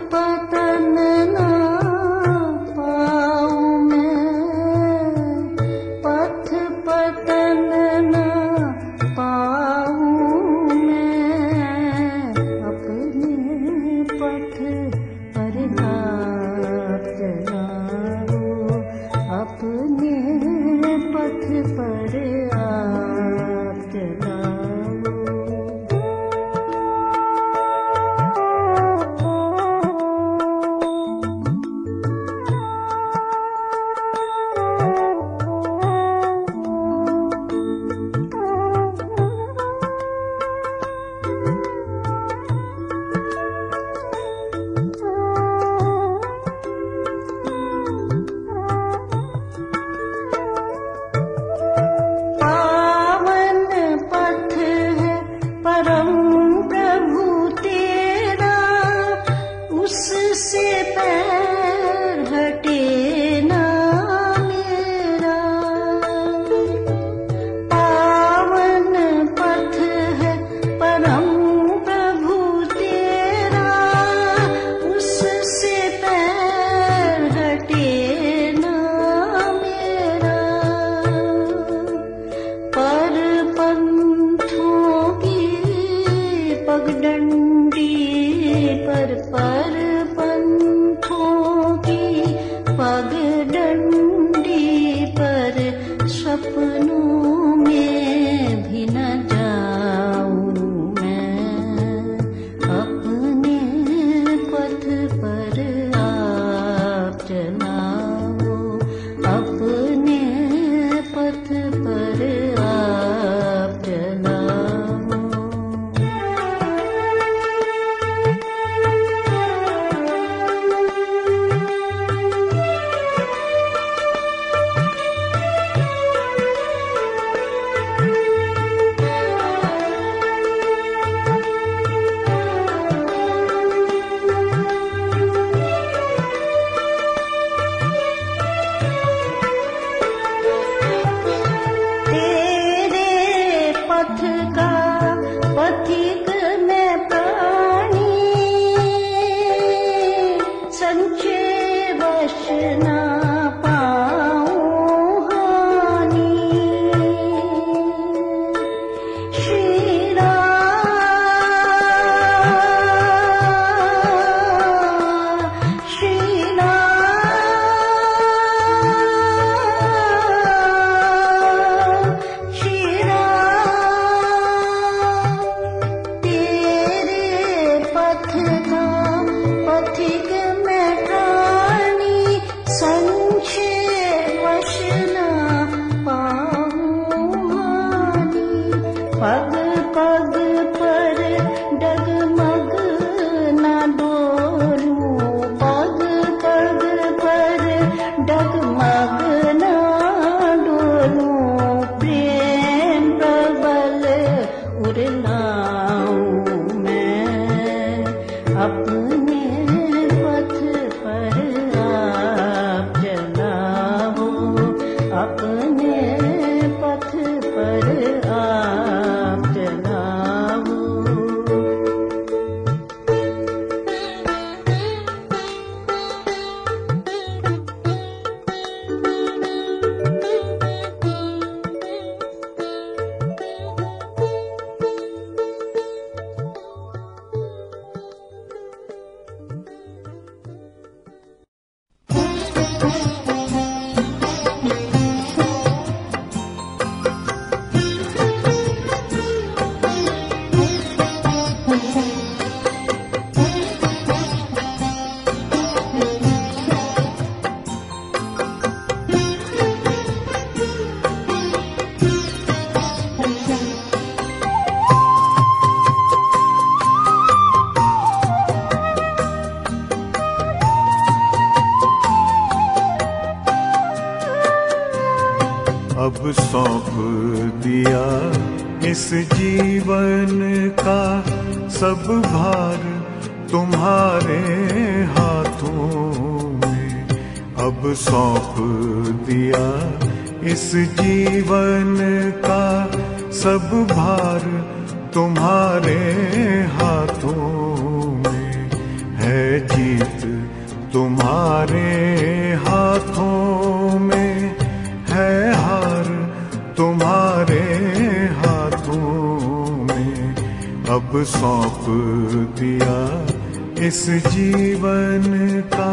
पतन ना पाऊं मैं, पथ पतन ना पाऊं मैं, अपने पथ पर आप चलाओ, अपने पथ पर आप चलाओ। उससे पैर हटे ना मेरा, पावन पथ है परम प्रभु तेरा, उससे पैर हटे ना मेरा। पर पंथों की पगडंडी पर पंथों की पगडंडी पर सपनों में भी न जाऊं मैं, अपने पथ पर आप चलाओ, अपने पथ पर आप चलाओ। पथ का पथिक में प्राणी, संचय वश ना पाऊं हानि। श्री राम श्री राम श्री राम, पथिक में प्राणी, संचय वश ना पाऊं हानि। पग पग पर डगमग ना डोलूं, पग पग पर डगमग ना डोलूं, प्रेम प्रबल उड़लाऊं मैं, अपने पथ पर आप चलाओ, अपने पथ पर आप चलाओ। अब सौंप दिया इस जीवन का सब भार तुम्हारे हाथों में। अब सौंप दिया इस जीवन का सब भार तुम्हारे हाथों में। है जीत तुम्हारे हाथों में, है हार तुम्हारे हाथों में। अब सौंप दिया इस जीवन का।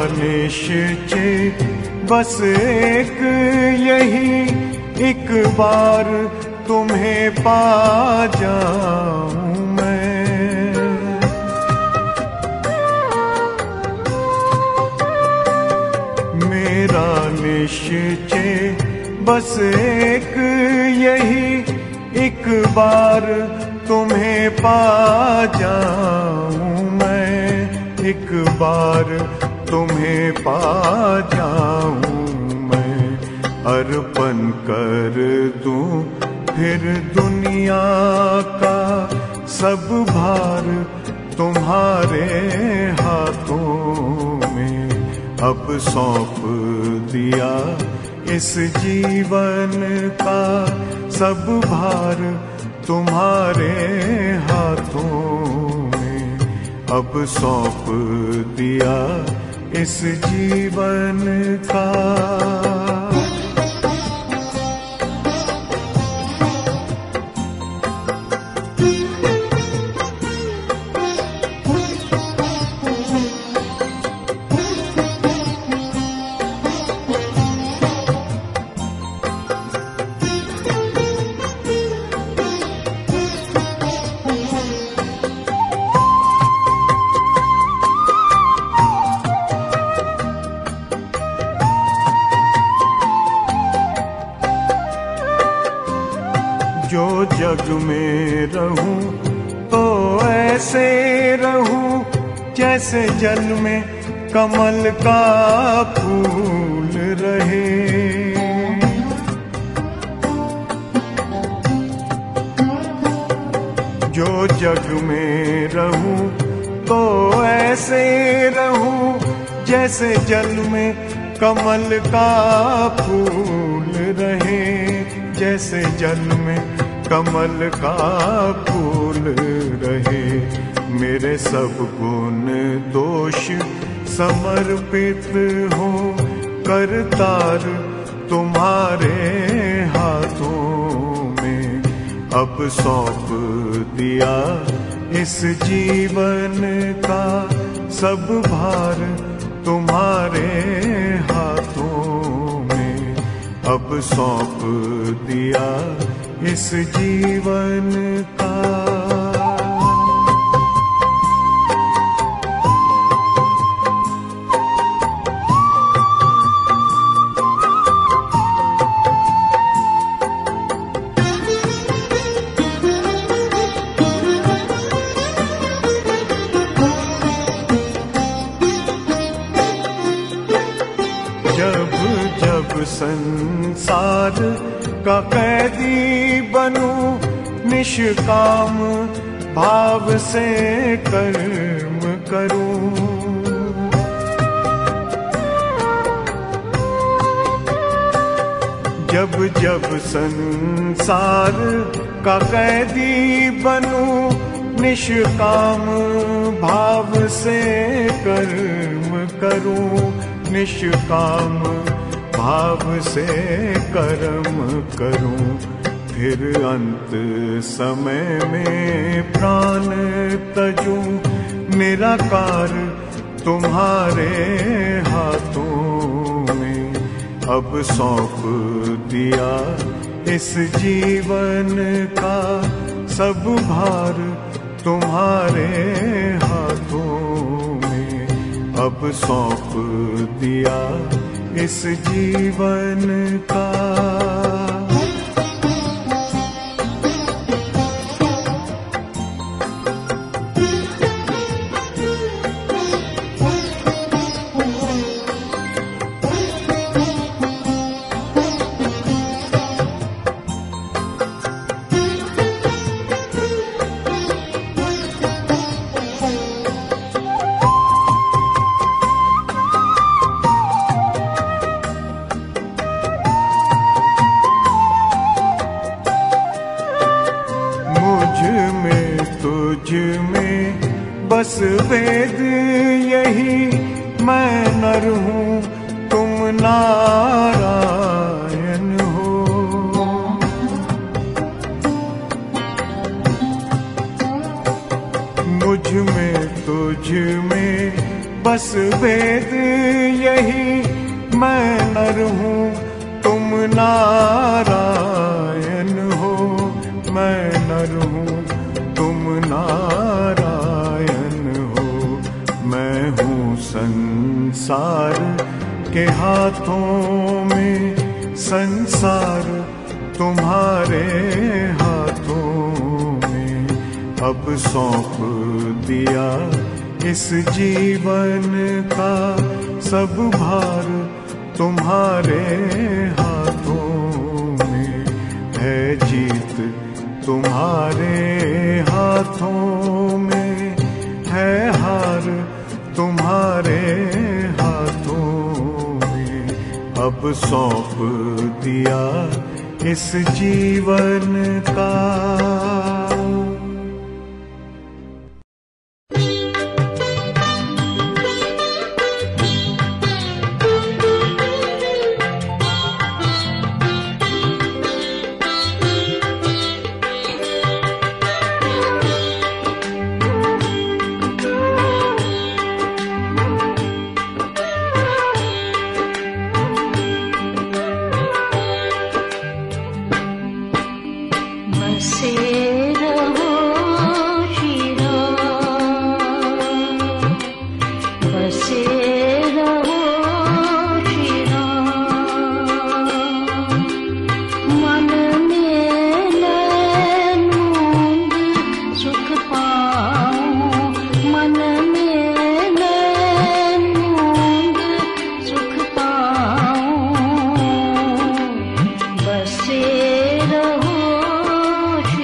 निश्चय बस एक यही, एक बार तुम्हें पा जाऊं मैं। मेरा निश्चय बस एक यही, एक बार तुम्हें पा जाऊं मैं, एक बार तुम्हें पा जाऊं मैं। अर्पण कर दूं फिर दुनिया का सब भार तुम्हारे हाथों में। अब सौंप दिया इस जीवन का सब भार तुम्हारे हाथों में। अब सौंप दिया इस जीवन का। जो जग में रहूं तो ऐसे रहूं जैसे जल में कमल का फूल रहे। जो जग में रहूं तो ऐसे रहूं जैसे जल में कमल का फूल रहे, जैसे जल में कमल का फूल रहे। मेरे सब गुण दोष समर्पित हो करतार तुम्हारे हाथों में। अब सौंप दिया इस जीवन का सब भार तुम्हारे हाथों में। अब सौंप दिया इस जीवन का। जब जब संसार का कैदी बनूं, निष्काम भाव से कर्म करूं। जब जब संसार का कैदी बनूं, निष्काम भाव से कर्म करूं, निष्काम भाव से कर्म करूं। फिर अंत समय में प्राण तजूं, निराकार तुम्हारे हाथों में। अब सौंप दिया इस जीवन का सब भार तुम्हारे हाथों में। अब सौंप दिया इस जीवन का। तुझ में बस वेद यही, मैं नर हूँ तुम नारायण हो। मुझ में तुझ में बस वेद यही, मैं नर हूँ तुम नारायण हो। मैं नर हूँ तुम नारायण हो। मैं हूँ संसार के हाथों में, संसार तुम्हारे हाथों में। अब सौंप दिया इस जीवन का सब भार तुम्हारे हाथों में। है जीत तुम्हारे हाथों में, है हार तुम्हारे हाथों में। अब सौंप दिया इस जीवन का। बसे रहो श्री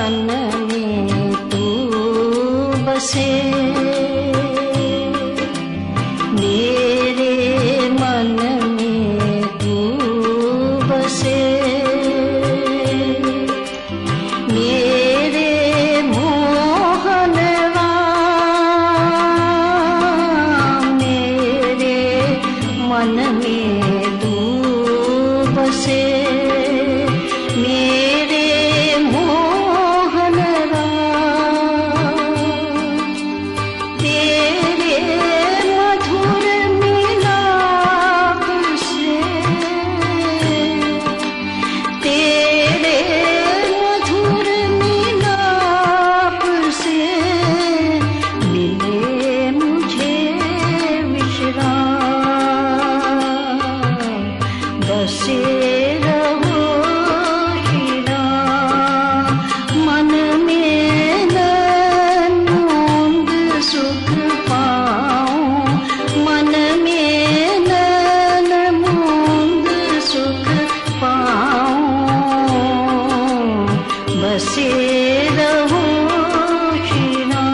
मन में तू बसे, मेरे मन में तू बसे, मेरे मोहन राम, मेरे मन में तू बसे, मेरे मोहन राम, तेरे मधुर मिलाप से, तेरे मधुर मिलाप से मिले मुझे विश्राम, बसे रहो श्री राम, मन में नंद सुख पाऊं, मन में नंद सुख पाऊं, बसे रहो श्री राम।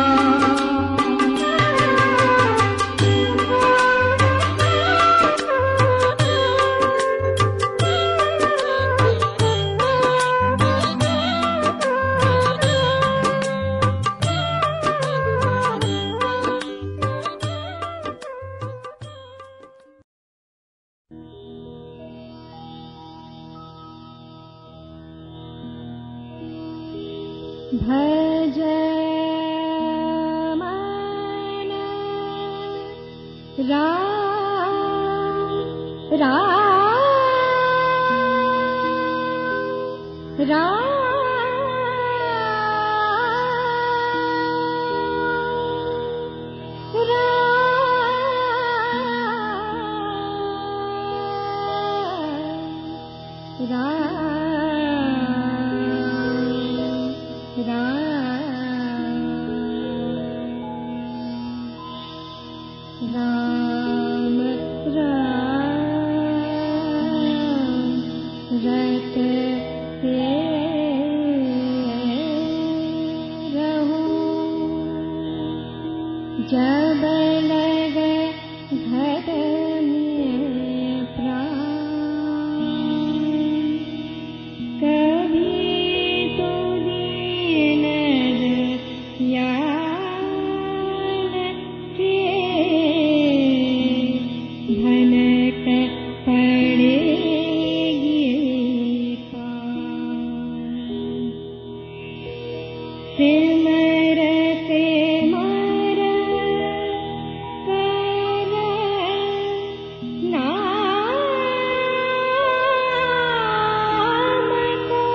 भज मन राम राम राम, राम रट रहूं, जब लगे घट में प्राण, कभी तो दीन दयाल के भनक पड़ेगी पार, सिमरते मर कर नाम को,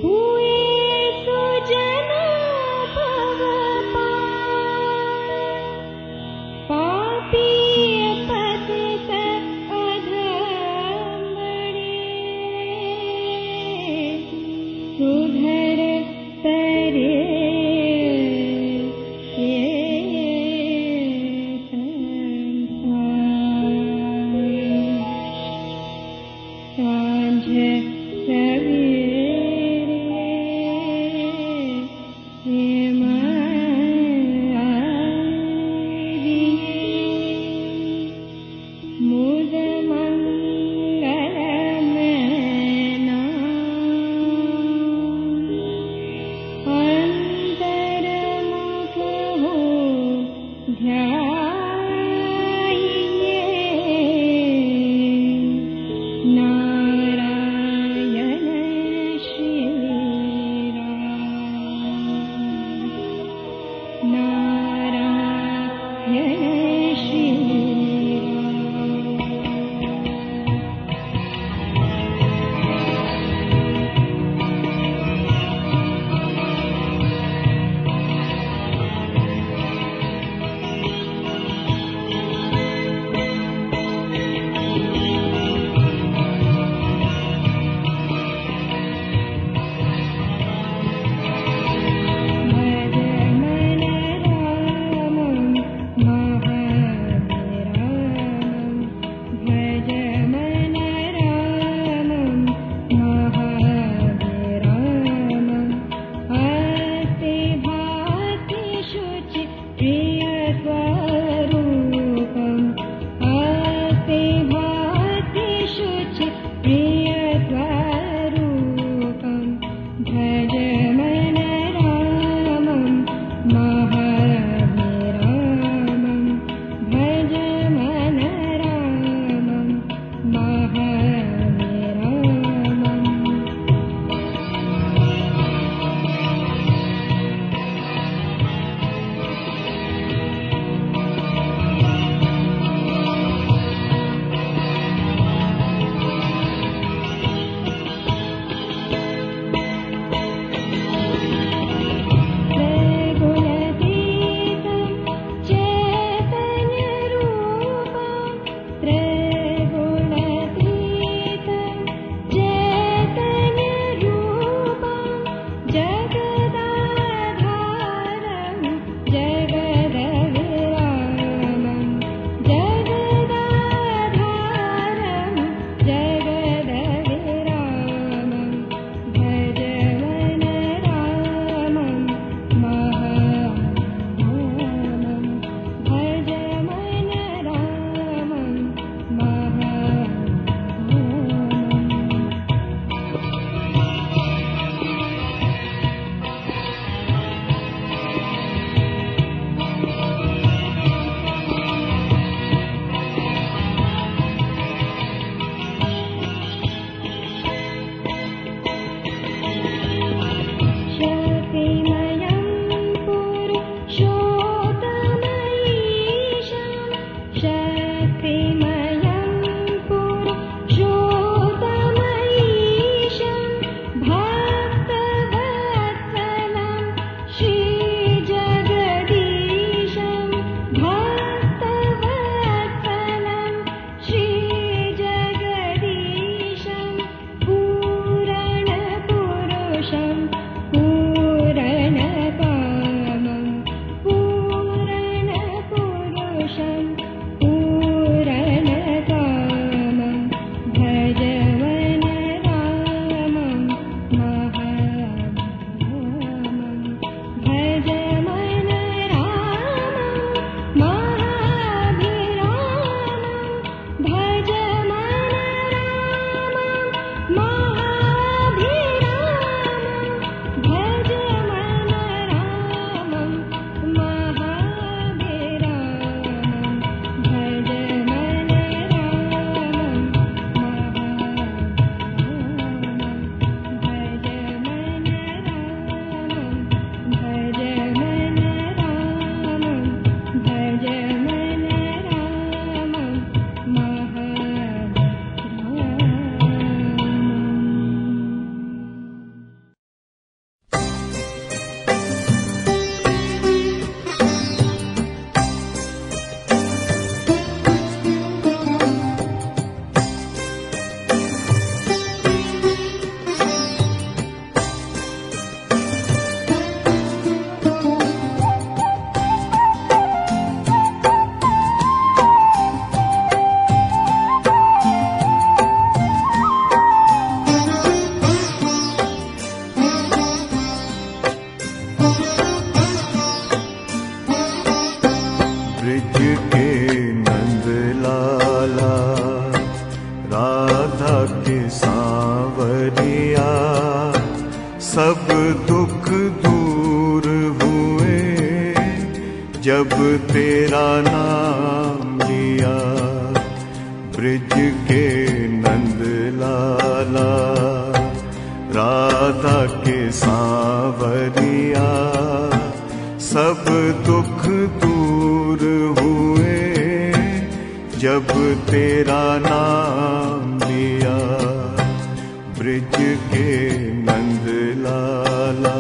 हुए सुजन भव पार, पापी पतित अधमरे, सुधर सब दुख दूर हुए जब तेरा नाम लिया। ब्रिज के नंद लाला राधा के सांवरिया, सब दुख दूर हुए जब तेरा नाम लिया। ब्रिज के नंद लाला।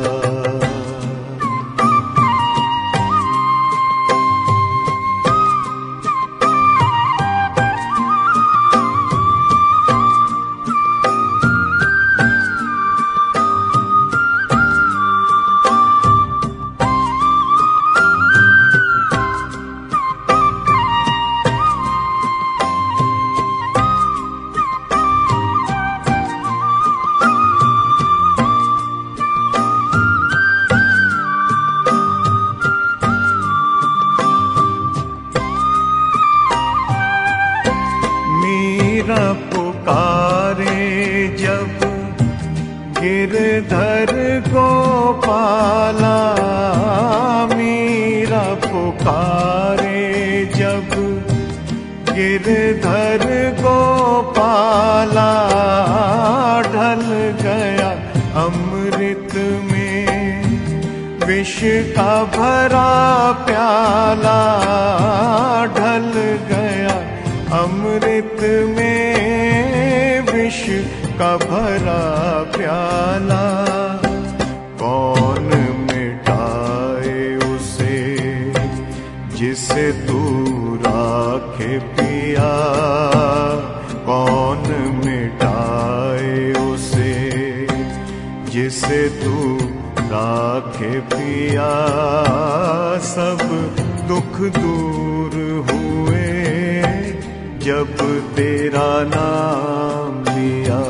पुकारे जब गिरधर गोपाला, मीरा पुकारे जब गिरधर गोपाला। ढल गया अमृत में विष का भरा प्याला। ढल गया अमृत में विष का भरा प्याला। कौन मिटाए उसे जिसे तू राखे पिया। कौन मिटाए उसे जिसे तू राखे पिया। सब दुख दूर हुए जब तेरा नाम लिया।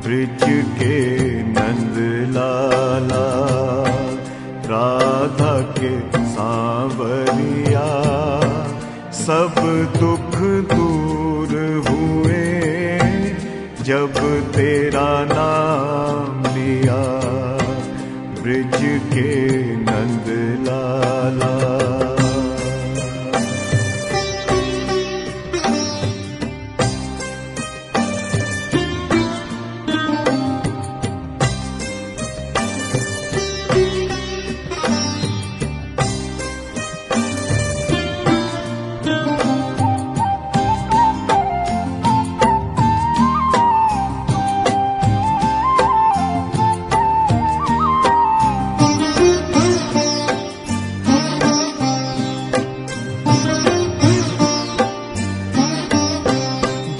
ब्रिज के नंद लाला राधा के सांवरिया, सब दुख दूर हुए जब तेरा नाम लिया। ब्रिज के नंद लाला।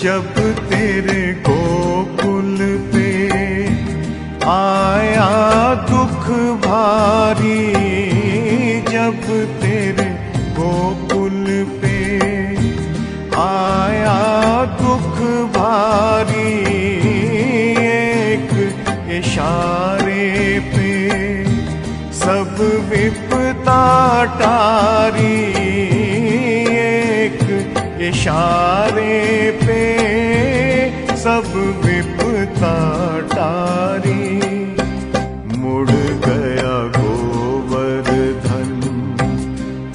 जब तेरे गोकुल पे आया दुख भारी। जब तेरे गोकुल पे आया दुख भारी। एक इशारे पे सब विपदा टारी। एक इशारे पे सब विपदा टारी। मुड़ गया गोवर्धन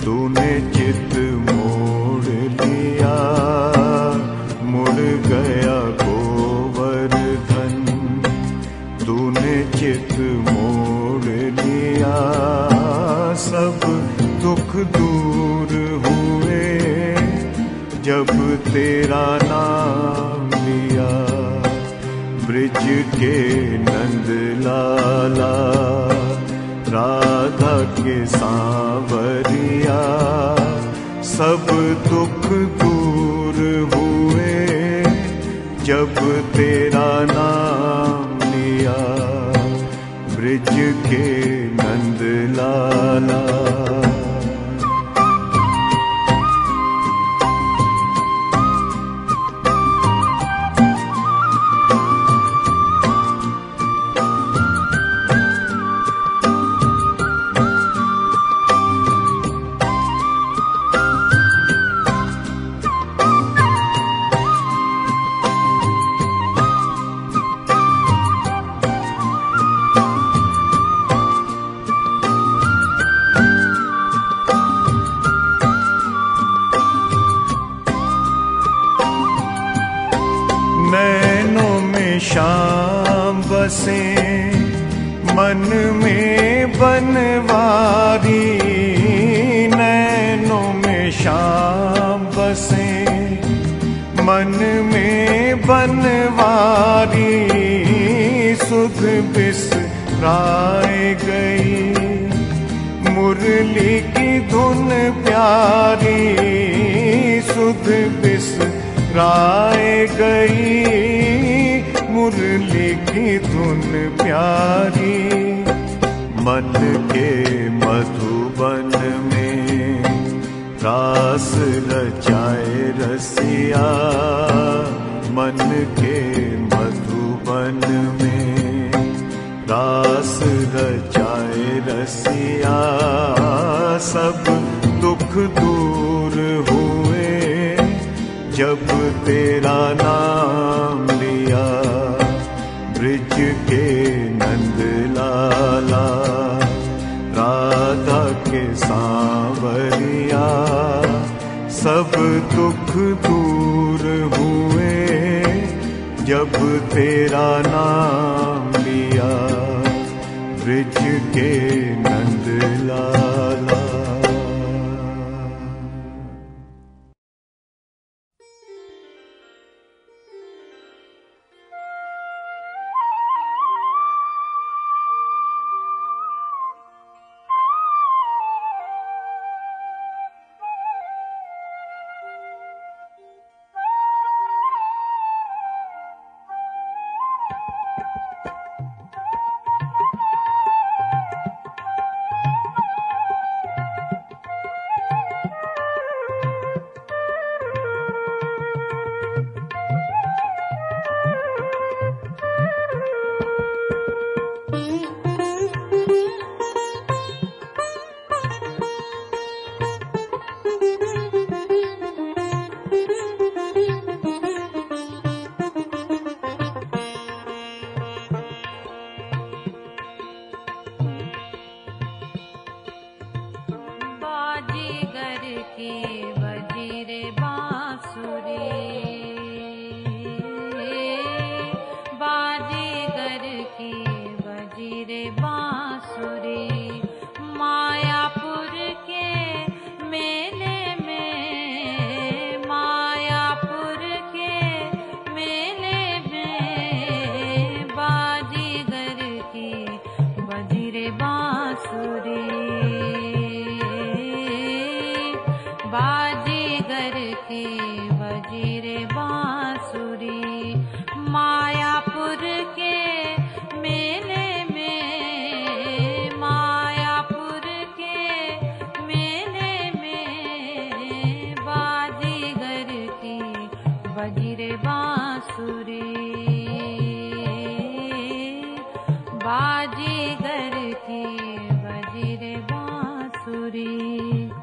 तूने चित मोड़ लिया। मुड़ गया गोवर्धन तूने चित मोड़ लिया। सब दुख दूर हुए जब तेरा नाम लिया। ब्रिज के नंद लाला राधा के सांवरिया, सब दुख दूर हुए जब तेरा नाम लिया। ब्रिज के नंद लाला। मन में बनवारी, नैनों में शाम बसे। मन में बनवारी, सुध बिसराए गई। मुरली की धुन प्यारी, सुध बिसराए गई। मुरली की धुन प्यारी। मन के मधुबन में रास रचाए रसिया। मन के मधुबन में रास रचाए रसिया। सब दुख दूर हुए जब तेरा नाम लिया। ब्रिज के नंद लाला, राधा के सांवरिया। सब दुख दूर हुए जब तेरा नाम लिया। ब्रिज के नंद लाला। बाजीगर की वजीरे बांसुरी, मायापुर के मेले में, मायापुर के मेले में, बाजीगर की वजीरे बांसुरी, बाजीगर की वजीरे बांसुरी।